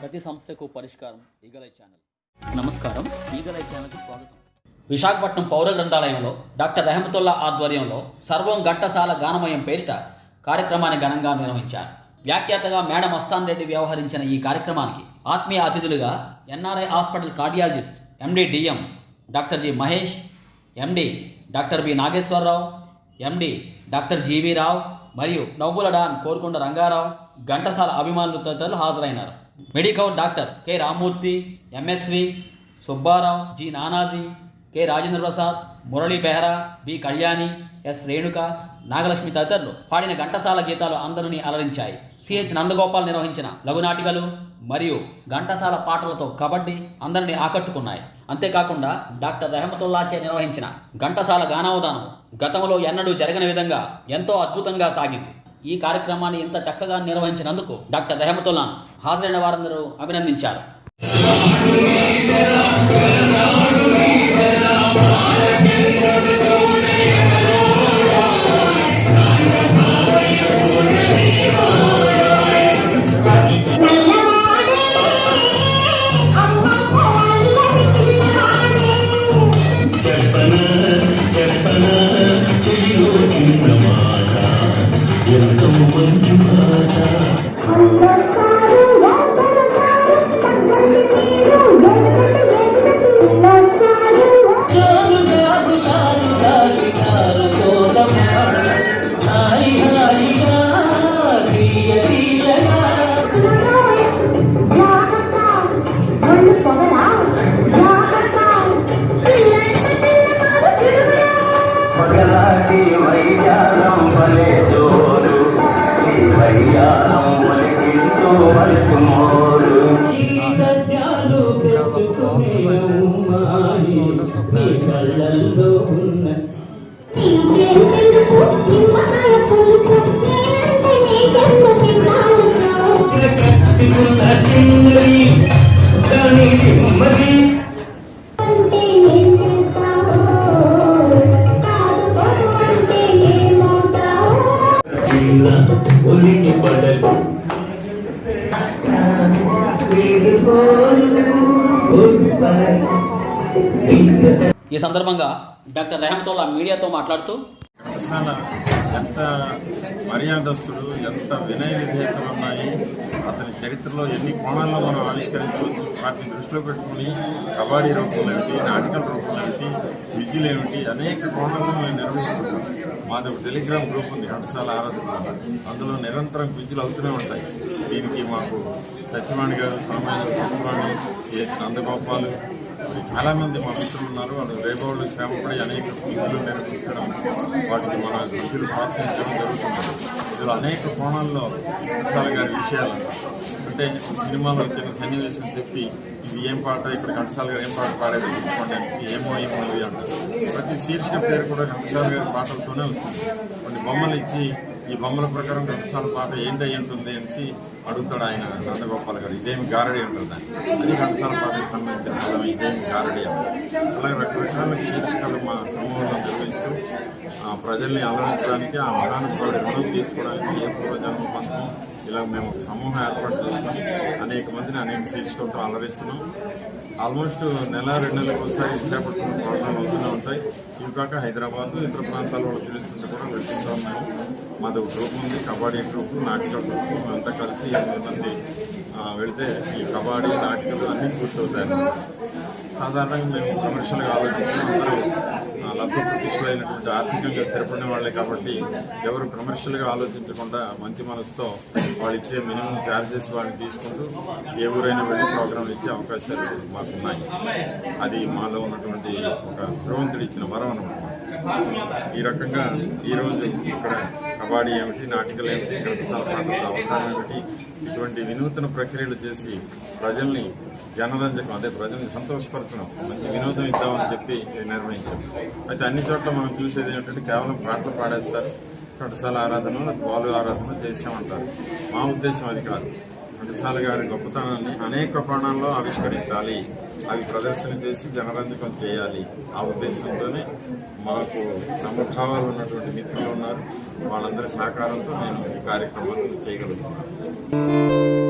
ప్రతి సమస్యకు పరిష్కారం ఈగలై ఛానల్. నమస్కారం, ఈగలై ఛానల్కి స్వాగతం. విశాఖపట్నం పౌర గ్రంథాలయంలో డాక్టర్ రెహమతుల్లా ఆధ్వర్యంలో సర్వం ఘంటసాల గానమయం పేరిట కార్యక్రమాన్ని ఘనంగా నిర్వహించారు. వ్యాఖ్యాతగా మేడం మస్తాన్ రెడ్డి వ్యవహరించిన ఈ కార్యక్రమానికి ఆత్మీయ అతిథులుగా NRI hospital cardiologist MD DM doctor G Mahesh, MD doctor B Nageswararao, MD doctor GV Rao మరియు నవ్వుల డాన్ కోరుకొండ రంగారావు, ఘంటసాల అభిమానులు తదితరులు హాజరైనారు. Medical doctor K Rammurthy, MSV Subbarao, G Nanaji, K Rajendra Prasad, Murali Behra, B Kalyani, S Renuka, Nagalakshmi తదితరులు పాడిన ఘంటసాల గీతాలు అందరినీ అలరించాయి. సిహెచ్ నందగోపాల్ నిర్వహించిన లఘునాటికలు మరియు ఘంటసాల పాటలతో కబడ్డీ అందరినీ ఆకట్టుకున్నాయి. అంతేకాకుండా డాక్టర్ రెహమతుల్లాచే నిర్వహించిన ఘంటసాల గానావధానం గతంలో ఎన్నడూ జరగని విధంగా ఎంతో అద్భుతంగా సాగింది. ఈ కార్యక్రమాన్ని ఇంత చక్కగా నిర్వహించినందుకు డాక్టర్ రెహమతుల్లాను హాజరైన వారందరూ అభినందించారు. ఈ సందర్భంగా డాక్టర్ రెహమతుల్లా మీడియాతో మాట్లాడుతూ ఎంత మర్యాదస్తుడు, ఎంత వినయ విధేయతలు ఉన్నాయి, అతని చరిత్రలో ఎన్ని కోణాల్లో మనం ఆవిష్కరించవచ్చు, వాటిని దృష్టిలో పెట్టుకుని కబడ్డీ రూపంలో ఏమిటి, నాటకాల రూపంలో ఏమిటి, విద్యలు ఏమిటి, అనేక కోణాల్లో మేము నిర్వహిస్తున్నాం. మాది ఒక టెలిగ్రామ్ గ్రూప్ ఉంది, ఘంటసాల ఆరాధన. అందులో నిరంతరం విద్యలు అవుతూనే ఉంటాయి. దీనికి మాకు సత్యవాణి గారు, సామాన్య సత్యవాణి, నందగోపాలు, చాలామంది మా మిత్రులు ఉన్నారు. వాళ్ళు రేపటి శ్రమపడి అనేక విధులు నిర్వహించడం, వాటికి మన శిష్యులు ప్రోత్సహించడం జరుగుతుంది. ఇందులో అనేక కోణాల్లో ఘంటసాల గారి విషయాలు అంటే సినిమాలో వచ్చిన సన్నివేశం చెప్పి ఇది ఏం పాట, ఇక్కడ ఘంటసాల గారు ఏం పాట పాడేది చూసుకోండి అనేసి ఏమో ఇది అంటారు. ప్రతి శీర్షిక పేరు కూడా ఘంటసాల గారి పాటలతోనే వస్తుంది. కొన్ని బొమ్మలు ఇచ్చి ఈ బొమ్మల ప్రకారం ఘంటసాల పాట ఏంటి ఉంటుంది అనేసి అడుగుతాడు ఆయన నందగోపాల్ గారు. ఇదేమి గారడి ఉంటుంది, అది ఘంటసాల పాటకు సంబంధించిన పదం, ఇదేమి గారడి అంటారు. అలాగే రకరకాల శీర్షికలు మా సమూహంలో నిర్వహిస్తూ ప్రజల్ని అలరించడానికి, ఆ మహానుభావుడి రుణం తీర్చుకోవడానికి ఏ పూర్వజన్మ పంతం ఇలా మేము ఒక సమూహం ఏర్పాటు చేసుకుని అనేక మందిని అనేక శీర్షికలతో అలరిస్తున్నాం. ఆల్మోస్ట్ నెల 2 నెలలకు ఒకసారి విశాఖపట్నం ప్రోగ్రాంలు అవుతూనే ఉంటాయి. ఇవి కాక హైదరాబాద్, ఇతర ప్రాంతాల వాళ్ళు పిలుస్తుంటే కూడా వెళ్తుంటూ ఉన్నాము. మాది ఒక గ్రూప్ ఉంది, కబడ్డీ గ్రూప్, నాటికల గ్రూప్. మేమంతా కలిసి 8 మంది వెళితే ఈ కబడ్డీ, నాటికలు అన్నీ పూర్తవుతాయి. సాధారణంగా మేము కమర్షియల్గా ఆలోచించి అందరూ లబ్ధ ప్రతిష్ఠులైనటువంటి ఆర్థికంగా స్థిరపడిన వాళ్ళే కాబట్టి ఎవరు కమర్షియల్గా ఆలోచించకుండా మంచి మనసుతో వాళ్ళు ఇచ్చే మినిమం ఛార్జెస్ వాళ్ళని తీసుకుంటూ ఏ ఊరైనా వెళ్ళి ప్రోగ్రాంలు ఇచ్చే అవకాశాలు మాకున్నాయి. అది మాలో ఉన్నటువంటి ఒక భగవంతుడు ఇచ్చిన వరం అన్నమాట. ఈ రకంగా ఈరోజు ఇక్కడ కబడ్డీ ఏమిటి, నాటికలు ఏమిటి, ఘంటసాల పాటలతో అవగాహన ఏమిటి, ఇటువంటి వినూతన ప్రక్రియలు చేసి ప్రజల్ని జనరంజకం, అదే ప్రజల్ని సంతోషపరచడం, మంచి వినోదం ఇద్దామని చెప్పి నిర్వహించాం. అయితే అన్ని చోట్ల మనం చూసేది ఏమిటంటే కేవలం పాటలు పాడేస్తారు, ఘంటసాల ఆరాధన, బాలు ఆరాధన చేసామంటారు. మా ఉద్దేశం అది కాదు. ఘంటసాల గారి గొప్పతనాన్ని అనేక కోణాల్లో ఆవిష్కరించాలి, అవి ప్రదర్శన చేసి జనరంజకం చేయాలి. ఆ ఉద్దేశంతోనే మాకు సమభావాలు ఉన్నటువంటి మిత్రులు ఉన్నారు. వాళ్ళందరి సహకారంతో నేను ఈ కార్యక్రమాన్ని చేయగలుగుతున్నాను.